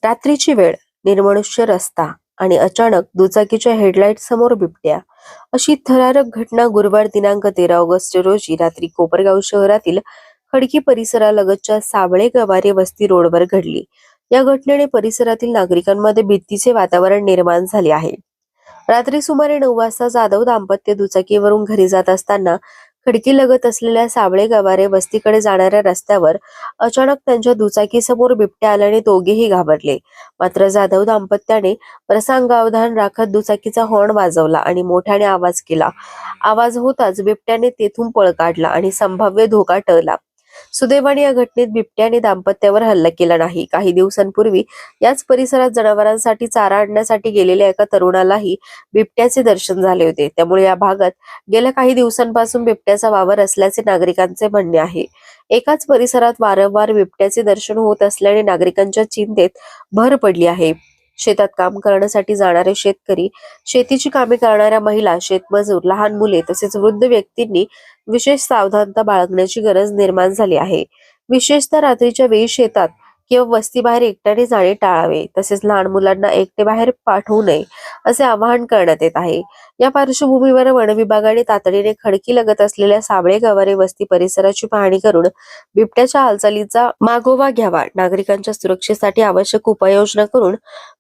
रात्रीची वेळ, निर्मनुष्य रस्ता आणि अचानक दुचाकीच्या हेडलाईट समोर बिबट्या, अशी थरारक घटना गुरुवार दिनांक 13 ऑगस्ट रोजी रात्री कोपरगाव शहरातील खडकी परिसरालगतच्या साबळे गवारे वस्ती रोडवर घडली. या घटनेने परिसरातील नागरिकांमध्ये भीतीचे वातावरण निर्माण झाले आहे. रात्री सुमारे 9 वाजता जाधव दाम्पत्य दुचाकीवरून घरी जात असताना खडकी लगत असलेल्या साबळे गवारे वस्तीकडे जाणाऱ्या रस्त्यावर अचानक त्यांच्या दुचाकीसमोर बिबट्या आल्याने दोघेही घाबरले. मात्र जाधव दाम्पत्याने प्रसंगावधान राखत दुचाकीचा हॉर्न वाजवला आणि मोठ्याने आवाज केला. आवाज होताच बिबट्याने तेथून पळ काढला आणि संभाव्य धोका टळला. सुदैवाने या घटनेत बिबट्याने दाम्पत्यावर हल्ला केला नाही. काही दिवसांपूर्वी याच परिसरात जनावरांसाठी चारा आणण्यासाठी गेलेल्या एका तरुणालाही बिबट्याचे दर्शन झाले होते. त्यामुळे या भागात गेल्या काही दिवसांपासून बिबट्याचा वावर असल्याचे नागरिकांचे म्हणणे आहे. एकाच परिसरात वारंवार बिबट्याचे दर्शन होत असल्याने नागरिकांच्या चिंतेत भर पडली आहे. शेतात काम करण्यासाठी जाणारे शेतकरी, शेतीची कामे करणाऱ्या महिला, शेतमजूर, लहान मुले तसेच वृद्ध व्यक्तींनी विशेष सावधानता बाळगण्याची गरज निर्माण झाली आहे. विशेषतः रात्रीच्या वेळी शेतात किंवा वस्तीबाहेर एकट्याने जाणे टाळावे, तसेच लहान मुलांना एकटे बाहेर पाठवू नये असे आवाहन करण्यात येत आहे. या पार्श्वभूमीवर वन विभागाने तातडीने खडकी लगत असलेल्या साबळे गवारे वस्ती परिसराची पाहणी करून बिबट्याच्या हालचालीचा मागोवा घ्यावा. नागरिकांच्या सुरक्षेसाठी आवश्यक उपाययोजना करून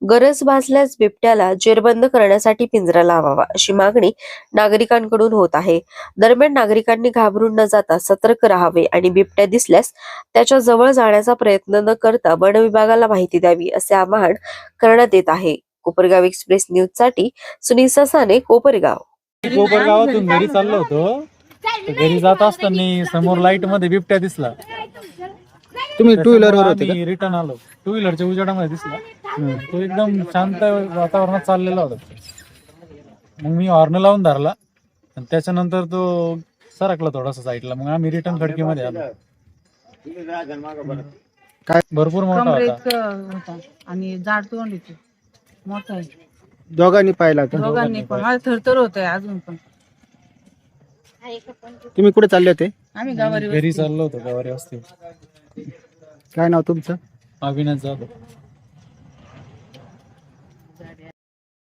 गरज भासल्यास बिबट्याला जेरबंद करण्यासाठी पिंजरा लावावा, अशी मागणी नागरिकांकडून होत आहे. दरम्यान नागरिकांनी घाबरून न जाता सतर्क राहावे आणि बिबट्या दिसल्यास त्याच्या जवळ जाण्याचा प्रयत्न न करता वन विभागाला माहिती द्यावी, असे आवाहन करण्यात येत आहे. कोपरगाव एक्सप्रेस न्यूज साठी सुनील ससाने, कोपरगाव. कोपरगावातून घरी चाललो होतो, तर घरी जात असताना समोर लाईट मध्ये बिबट्या दिसला. तुम्ही टू व्हीलर वर होते का? रिटर्न आलो. टू व्हीलरच्या उजेडामध्ये दिसला. तो एकदम शांत वातावरणात चाललेला होता. मग मी हॉर्न लावून धरला आणि त्याच्यानंतर तो सरकला थोडासा साईडला. मग आम्ही रिटर्न खडकीमध्ये आलो. काय भरपूर मोठा होता होता आणि जाड तोंड होती, मोठा आहे. दोघांनी पाहिला का? दोघांनी पण मला थरथर होतंय अजून पण. तुम्ही कुठे चालले होते? आम्ही गावारी घरी चाललो होतो. गावारी वस्ती. काय नाव तुमचं? अविनाश जाधव.